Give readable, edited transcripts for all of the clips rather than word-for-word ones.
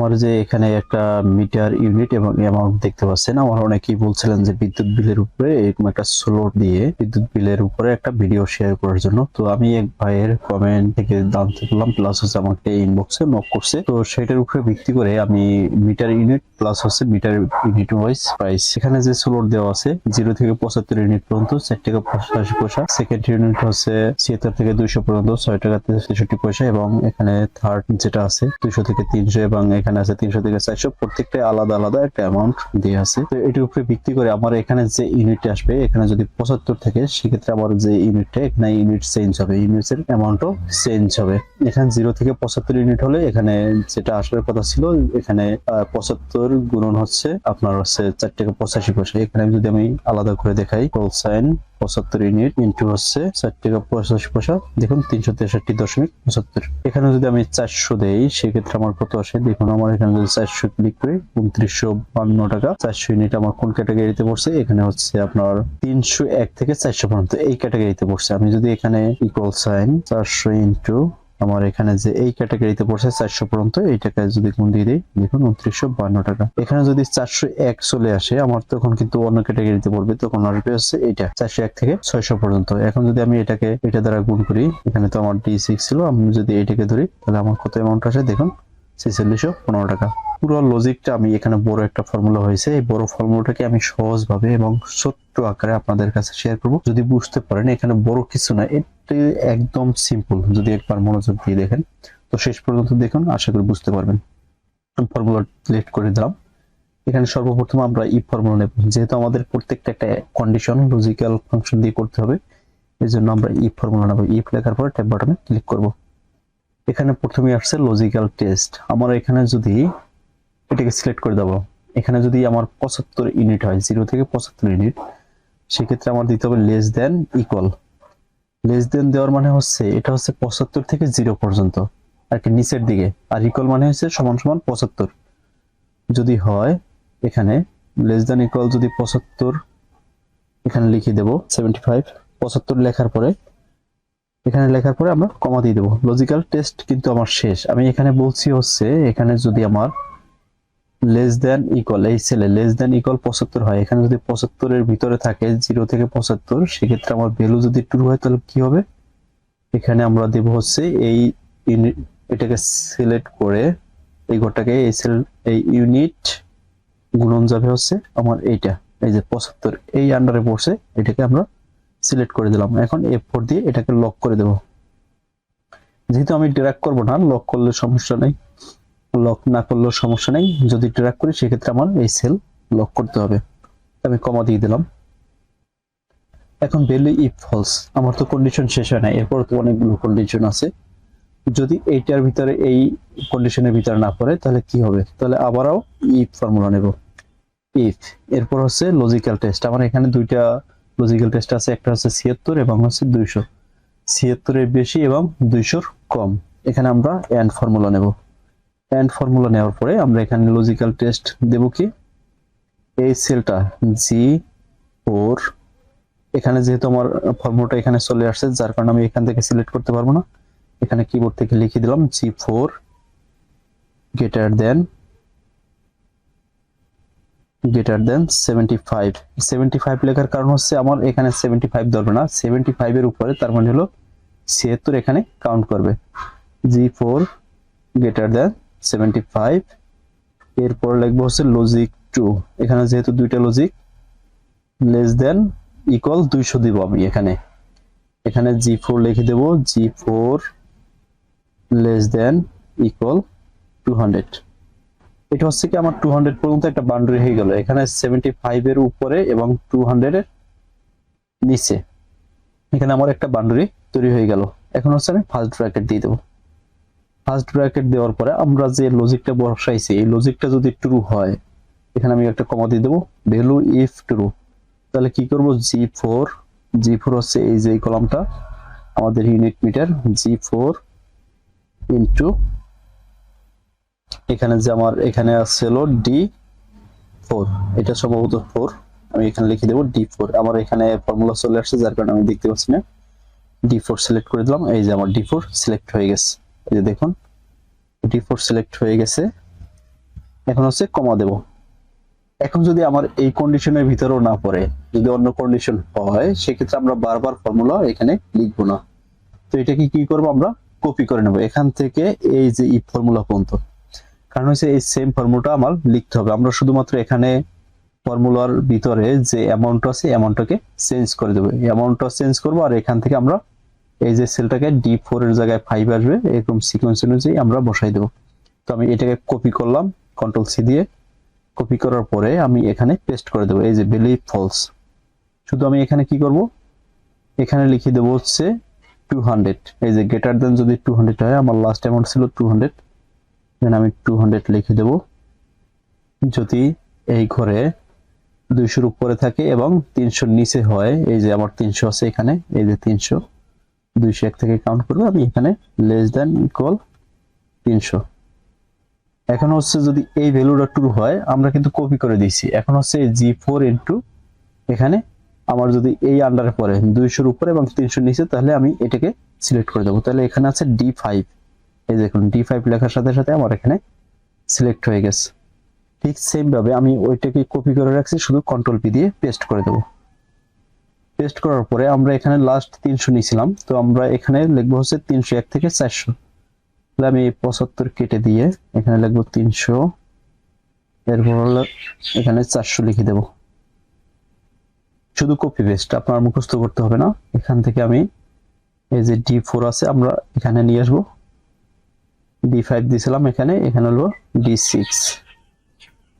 আমার যে এখানে একটা মিটার ইউনিট এবং অ্যামাউন্ট দেখতে পাচ্ছেন, আমার অনেকেই বলছিলেন যে বিদ্যুৎ বিলের উপরে এরকম একটা স্লোট দিয়ে বিদ্যুৎ বিলের উপরে একটা ভিডিও শেয়ার করার জন্য। তো আমি এক ভাইয়ের কমেন্ট থেকে জানতে পারলাম, প্লাস হচ্ছে আমাকে ইনবক্সে নক করছে। তো সেটার উপরে ভিত্তি করে আমি মিটার ইউনিট প্লাস হচ্ছে মিটার ইউনিট ওয়াইজ প্রাইস এখানে যে স্লোট দেওয়া আছে 0 থেকে 75 ইউনিট পর্যন্ত 4 টাকা 85 পয়সা, সেকেন্ড ইউনিট হচ্ছে 76 থেকে 200 পর্যন্ত 6 টাকা 63 পয়সা, এবং এখানে থার্ড যেটা আছে 200 থেকে 300 এবং এখানে আছে 300 থেকে 400। প্রত্যেকটা আলাদা আলাদা একটা অ্যামাউন্ট দেওয়া আছে। তো এটির উপরে ভিত্তি করে আমার এখানে যে ইউনিটটা আসবে, এখানে যদি 75 থেকে, সেক্ষেত্রে আমার যে ইউনিটটা এখানে ইউনিট চেঞ্জ হবে, ইউনিটের অ্যামাউন্টও চেঞ্জ হবে। এখানে 0 থেকে 75 ইউনিট হলে এখানে যেটা আসার কথা ছিল, এখানে 75 গুণন হচ্ছে আপনার হচ্ছে 4 টাকা 85 পয়সা। এখানে যদি আমি আলাদা করে দেখাই, কল সাইন 75 ইউনিট ইন্টু হচ্ছে 4 টাকা 85 পয়সা, দেখুন 363.75। এখানে যদি আমি 400 দেই, সেক্ষেত্রে আমার কত আসে দেখুন। আমার এখানে যদি 400 ক্লিক করি, 2952 টাকা। 400 ইউনিট আমার কোন ক্যাটাগরিতে পড়ছে, এখানে হচ্ছে আপনার 301 থেকে 400 পর্যন্ত এই ক্যাটাগরিতে পড়ছে। আমি যদি এখানে ইকুয়াল সাইন 400 ইন্টু আমার এখানে যে এই ক্যাটাগরিতে পড়ছে 400 পর্যন্ত, এই টাকায় যদি গুণ দিয়ে দিই, দেখুন 2952 টাকা। এখানে যদি 401 চলে আসে, আমার তখন কিন্তু অন্য ক্যাটাগরিতে পড়বে, তখন আসবে হচ্ছে এইটা 401 থেকে 600 পর্যন্ত। এখন যদি আমি এটাকে এটা দ্বারা গুণ করি, এখানে তো আমার D6 ছিল, আমি যদি এটাকে ধরি তাহলে আমার কত অ্যামাউন্ট আসে দেখুন 4615 টাকা। পুরো লজিকটা আমি এখানে বড় একটা ফর্মুলা হয়েছে, এই বড় ফর্মুলাটাকে আমি সহজভাবে এবং ছোট্ট আকারে আপনাদের কাছে শেয়ার করব। যদি বুঝতে পারেন এখানে বড় কিছু না, এটি একদম সিম্পল। যদি একবার মনোযোগ দিয়ে দেখেন তো শেষ পর্যন্ত দেখুন, আশা করি বুঝতে পারবেন। ফর্মুলা সিলেক্ট করে দিলাম। এখানে সর্বপ্রথম আমরা ইফ ফর্মুলা নেব, যেহেতু আমাদের প্রত্যেকটা একটা কন্ডিশন লজিক্যাল ফাংশন দিয়ে করতে হবে, এই জন্য আমরা ইফ ফর্মুলা নেব। ইফ লেখার পরে ট্যাব বাটনে ক্লিক করব। এখানে প্রথমে আসছে লজিক্যাল টেস্ট। আমরা এখানে যদি এটাকে সিলেক্ট করে দেব, এখানে যদি আমার 75 ইউনিট হয়, 0 থেকে 75 ইউনিট, সেক্ষেত্রে আমার দিতে হবে less than equal. Less than দেওয়ার মানে হচ্ছে এটা হচ্ছে 75 থেকে 0 পর্যন্ত আর কি নিচের দিকে, আর ইকুয়াল মানে হচ্ছে সমান সমান 75 যদি হয়। এখানে লেস দেন ইকুয়াল যদি 75 এখানে লিখে দেব 75। 75 লেখার পরে এখানে লেখার পরে আমরা কমা দিয়ে দেব। লজিক্যাল টেস্ট কিন্তু আমার শেষ। আমি এখানে বলছি হচ্ছে এখানে যদি আমার লেস দেন ইকুয়াল, এই সেলে লেস দেন ইকুয়াল 75 হয়, এখানে যদি 75 এর ভিতরে থাকে 0 থেকে 75, সেক্ষেত্রে আমার ভ্যালু যদি ট্রু হয় তাহলে কি হবে, এখানে আমরা দেব হচ্ছে এই ইউনিট, এটাকে সিলেক্ট করে এই ঘরটাকে এই সেল এই ইউনিট গুণন যাবে হচ্ছে আমার এইটা, এই যে 75 এই আন্ডারে পড়ছে, এটাকে আমরা সিলেক্ট করে দিলাম। এখন F4 দিয়ে এটাকে লক করে দেব। যেহেতু আমি ড্র্যাগ করব না, লক করলে সমস্যা নেই, লক না করলেও সমস্যা নেই। যদি ড্র্যাগ করি সেক্ষেত্রে আমার এই সেল লক করতে হবে। আমি কমা দিয়ে দিলাম। এখন ভ্যালু ইফ ফলস, আমার তো কন্ডিশন শেষ হয় না, এরপর তো অনেকগুলো কন্ডিশন আছে। যদি এইটার ভিতরে এই কন্ডিশনের ভিতরে না পড়ে তাহলে কি হবে, তাহলে আবারও ইফ ফর্মুলা নেব। ইফ এরপর হচ্ছে লজিক্যাল টেস্ট। আমার এখানে দুইটা লজিক্যাল টেস্ট আছে, একটা হচ্ছে 76 এবং হচ্ছে 200। 76 এর বেশি এবং 200 কম। এখানে আমরা এন্ড ফর্মুলা নেব। এন্ড ফর্মুলা নেওয়ার পরে আমরা এখানে লজিক্যাল টেস্ট দেব কি, এই সেলটা G4। এখানে যেহেতু আমার ফর্মুলাটা এখানে চলে আসছে, যার কারণে আমি এখান থেকে সিলেক্ট করতে পারবো না। এখানে কিবোর্ড থেকে লিখে দিলাম G4 গ্রেটার দেন 75। 75 লেখার কারণ হচ্ছে আমার এখানে 75 ধরবে না, 75 এর উপরে, তার মানে হলো 76 এখানে কাউন্ট করবে। G4 greater than 75। এরপর লিখবো হচ্ছে লজিক 2। এখানে যেহেতু দুইটা লজিক, লেস দেন ইকুয়াল 200 দিব আমি। এখানে G4 লিখে দেব, G4 লেস দেন ইকুয়াল 200। এটা হচ্ছে কি আমার 200 পর্যন্ত একটা বাউন্ডারি হয়ে গেল। এখানে 75 এর উপরে এবং 200 এর নিচে, এখানে আমার একটা বাউন্ডারি তৈরি হয়ে গেল। এখন হচ্ছে আমি ফার্স্ট ব্র্যাকেট দিয়ে দেব। ফার্স্ট ব্র্যাকেট দেওয়ার পরে আমরা যে লজিকটা বসাইছি, এই লজিকটা যদি ট্রু হয়, এখানে আমি একটা কমা দিয়ে দেবো, ভ্যালু ইফ ট্রু। তাহলে কি করব, G4 হচ্ছে এই যে কলামটা আমাদের ইউনিট মিটার, G4 ইনটু এখানে যে আমার এখানে আছে হলো D4, এটা সম্ভবত 4, আমি এখানে লিখে দেবো D4। আমার এখানে ফর্মুলা চলে আসছে, যার কারণে আমি দেখতে পাচ্ছি না। D4 সিলেক্ট করে দিলাম, এই যে আমার D4 সিলেক্ট হয়ে গেছে। এই যে দেখুন D4 সিলেক্ট হয়ে গেছে। এখন হচ্ছে কমা দেব। এখন যদি আমার এই কন্ডিশনের ভিতরেও না পড়ে, যদি অন্য কন্ডিশন হয়, সেক্ষেত্রে আমরা বারবার ফর্মুলা এখানে লিখবো না। তো এটাকে কি করব, আমরা কপি করে নেব এখান থেকে এই যে ইফ ফর্মুলা পর্যন্ত। কারণ হচ্ছে এই সেম ফর্মুলাটা আমার লিখতে হবে। আমরা শুধুমাত্র এখানে ফর্মুলার ভিতরে যে অ্যামাউন্ট আছে অ্যামাউন্টটাকে চেঞ্জ করে দেবো, অ্যামাউন্টটা চেঞ্জ করব। আর এখান থেকে আমরা এই যে সেলটাকে D4 এর জায়গায় 5 আসবে, এরকম সিকোয়েন্স অনুযায়ী আমরা বসাই দেব। তো আমি এটাকে কপি করলাম কন্ট্রোল সি দিয়ে। কপি করার পরে আমি এখানে পেস্ট করে দেবো, এই যে বিলিভ ফলস। শুধু আমি এখানে কি করব, এখানে লিখে দেবো হচ্ছে 200। এই যে গ্রেটার দেন যদি 200 হয়, আমার লাস্ট অ্যামাউন্ট ছিল 200, এখানে আমি 200 লিখে দেব। যদি এই ঘরে 200 এর উপরে থাকে এবং 300 এর নিচে হয়, এই যে আমার 300 আছে এখানে, এই যে 300, 201 থেকে কাউন্ট করব আমি, এখানে লেস দেন ইকুয়াল 300। এখন হচ্ছে যদি এই ভ্যালুটা ট্রু হয়, আমরা কিন্তু কপি করে দিয়েছি। এখন হচ্ছে G4 ইনটু এখানে আমার যদি এই আন্ডারে পড়ে 200 এর উপরে এবং 300 নিচে, তাহলে আমি এটাকে সিলেক্ট করে দেব। তাহলে এখানে আছে D5, এই দেখুন D5 লেখার সাথে সাথে আমার এখানে সিলেক্ট হয়ে গেছে। ঠিক সেম ভাবে আমি ওইটাকে কপি করে রাখছি, শুধু কন্ট্রোল পি দিয়ে পেস্ট করে দেব। পেস্ট করার পরে আমরা এখানে লাস্ট 300 নিয়েছিলাম, তো আমরা এখানে লিখবো হচ্ছে 301 থেকে 400। তাহলে আমি 75 কেটে দিয়ে এখানে লিখবো 300, এরপর এখানে 400 লিখে দেব। শুধু কপি পেস্ট, আপনার মুখস্থ করতে হবে না। এখান থেকে আমি এই যে D4 আছে আমরা এখানে নিয়ে আসবো, D5 দিয়েছিলাম এখানে, এখানে হলো D6।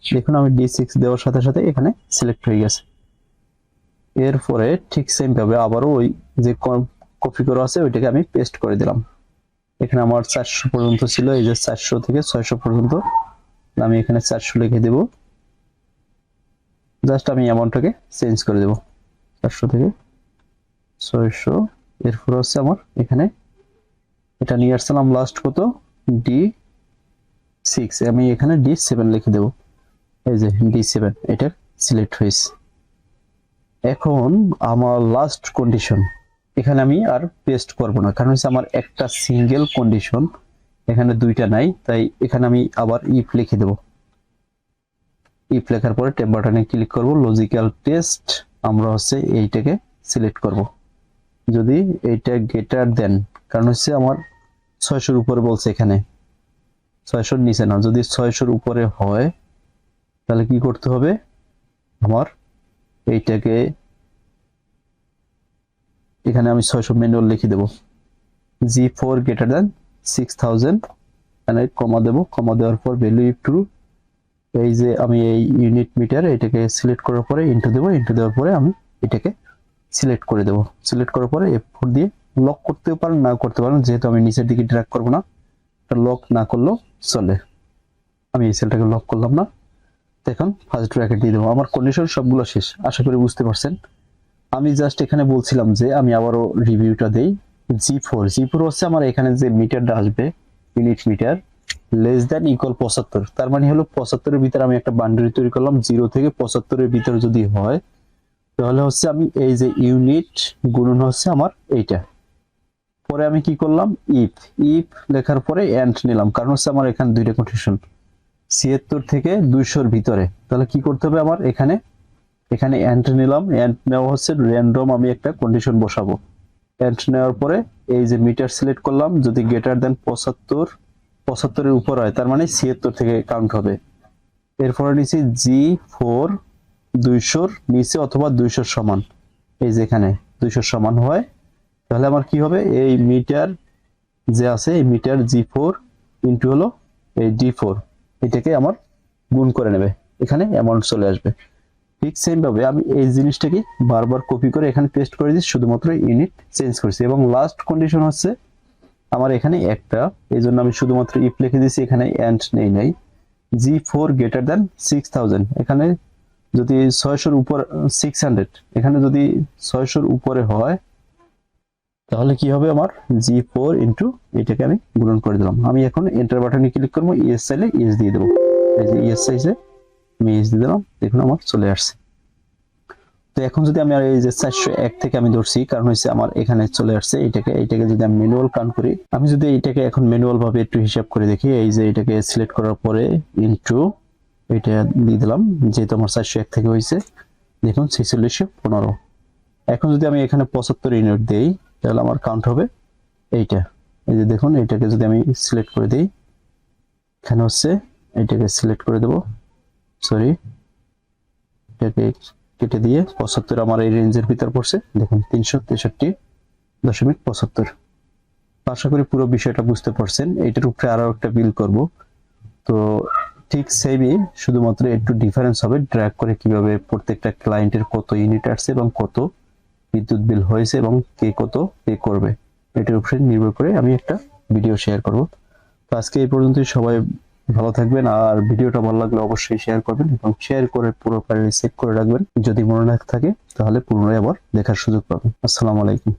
দেখুন আমি D6 দেওয়ার সাথে সাথে এখানে সিলেক্ট হয়ে গেছে। এরপরে ঠিক সেম ভাবে আবারও ওই যে কপি করা আছে ওইটাকে আমি পেস্ট করে দিলাম। এখানে আমার 400 পর্যন্ত ছিল, এই যে 400 থেকে 600 পর্যন্ত, আমি এখানে 400 লিখে দেব। জাস্ট আমি অ্যামাউন্টটাকে চেঞ্জ করে দেব, 400 থেকে 600। এরপর হচ্ছে আমার এখানে এটা নিয়ে আসলাম লাস্ট কত, D6, আমি এখানে D7 লিখে দেব। এই যে D7 এটা সিলেক্ট হয়েছে। এখন আমার লাস্ট কন্ডিশন, এখানে আমি আর পেস্ট করব না, কারণ হচ্ছে আমার একটা সিঙ্গেল কন্ডিশন, এখানে দুইটা নাই। তাই এখানে আমি আবার ইফ লিখে দেব। ইফ লেখার পরে ট্যাব বাটনে ক্লিক করব, লজিক্যাল টেস্ট আমরা হচ্ছে এইটাকে সিলেক্ট করব। যদি এইটা গ্রেটার দেন, কারণ হচ্ছে আমার 600 এর উপরে বলছে, এখানে 600 এর নিচে না, যদি 600 এর উপরে হয় তাহলে কি করতে হবে, আমার এইটাকে এখানে আমি 600 ম্যানুয়াল লিখে দেব। G4 গ্রেটার দেন 6000, এখানে কমা দেব। কমা দেওয়ার পর ভ্যালু ইফ ট্রু, এই যে আমি এই ইউনিট মিটার এটাকে সিলেক্ট করার পরে ইনটু দেব। ইনটু দেওয়ার পরে আমি এটাকে সিলেক্ট করে দেব। সিলেক্ট করার পরে F4 দিয়ে লক করতেও পারেন, না করতে পারেন, যেহেতু আমি নিচের দিকে ড্র্যাগ করব না, এটা লক না করলেও চলে। আমি এই সেলটাকে লক করলাম না। এখন ফার্স্ট ব্র্যাকেট দিয়ে দেবো। আমার কন্ডিশন সবগুলো শেষ, আশা করি বুঝতে পারছেন। আমি জাস্ট এখানে বলছিলাম যে আমি আবারও রিভিউটা দেই। G4 হচ্ছে আমার এখানে যে মিটারটা আসবে, unit metre less than equal 75, তার মানে হলো 75 এর ভিতরে আমি একটা বাউন্ডারি তৈরি করলাম। 0 থেকে 75 এর ভিতরে যদি হয়, তাহলে হচ্ছে আমি এই যে ইউনিট গুণন হচ্ছে আমার এইটা। পরে আমি কি করলাম, ইফ লেখার পরে এন্ড নিলাম, কারণ হচ্ছে আমার এখানে দুইটা কন্ডিশন, 76 থেকে 200 এর ভিতরে। তাহলে কি করতে হবে, আমার এখানে এন্ড নিলাম। এন্ড নেওয়া হচ্ছে র্যান্ডম, আমি একটা কন্ডিশন বসাবো। এন্ড নেওয়ার পরে এই যে মিটার সিলেক্ট করলাম, যদি গ্রেটার দেন 75 এর উপর হয়, তার মানে 76 থেকে কাউন্ট হবে। এরপরে নিচে G4 200 নিচে অথবা 200 সমান, এই যে এখানে 200 সমান হয়, তাহলে আমার কি হবে, এই মিটার যে আছে এই মিটার G4 ইনটু হলো এই D4, এটাকে আমার গুণ করে নেবে, এখানে অ্যামাউন্ট চলে আসবে। ঠিক সেম ভাবে আমি এই জিনিসটাকে বারবার কপি করে এখানে পেস্ট করে দিচ্ছি, শুধুমাত্র ইউনিট চেঞ্জ করেছি। এবং লাস্ট কন্ডিশন হচ্ছে আমার এখানে একটা, এই জন্য আমি শুধুমাত্র ইফ লিখে দিয়েছি, এখানে এন্ড নেই নাই। G4 গ্রেটার দেন 6000, এখানে যদি 600 এর উপর 600, এখানে যদি 600 এর উপরে হয়, তাহলে কি হবে, আমার G4 ইনটু এটাকে আমি গুণন করে দিলাম। আমি এখন এন্টার বাটনে ক্লিক করব, ইএস চাইলে ইএস দিয়ে দেবো। এই যে ইএস চাইছে আমি ইএস দিয়ে দিলাম, দেখুন আমার চলে আসছে। তো এখন যদি আমি এই যে 401 থেকে আমি ধরছি, কারণ হচ্ছে আমার এখানে চলে আসছে, এটাকে যদি আমি ম্যানুয়াল কাউন্ট করি, আমি যদি এটাকে এখন ম্যানুয়াল ভাবে একটু হিসাব করে দেখি, এই যে এটাকে সিলেক্ট করার পরে ইনটু এটা দিয়ে দিলাম, যেহেতু আমার 401 থেকে হয়েছে। দেখুন 4615। এখন যদি আমি এখানে 75 ইউনিট দেই তাহলে আমার কাউন্ট হবে এইটা। এই যে দেখুন, এটাকে যদি আমি সিলেক্ট করে দিই, এখানে হচ্ছে এটাকে সিলেক্ট করে দেব, সরি এটাকে কেটে দিয়ে 75 আমার এই রেঞ্জের ভিতর পড়ছে। দেখুন 363.75। আশা করি পুরো বিষয়টা বুঝতে পারছেন। এটার উপরে আরো একটা বিল করব, তো ঠিক সেমই, শুধুমাত্র একটু ডিফারেন্স হবে ড্র্যাগ করে কিভাবে প্রত্যেকটা ক্লায়েন্টের কত ইউনিট আসছে এবং কত বিদ্যুৎ বিল হয়েছে এবং কে কত পে করবে, এটার উপরে নির্ভর করে আমি একটা ভিডিও শেয়ার করব। তো আজকে এই পর্যন্তই। সবাই ভালো থাকবেন, আর ভিডিওটা ভালো লাগলে অবশ্যই শেয়ার করবেন এবং শেয়ার করে পুরো ফাইল সেভ করে রাখবেন। যদি মনে না থাকে তাহলে পুনরায় আবার দেখার সুযোগ পাবেন। আসসালামু আলাইকুম।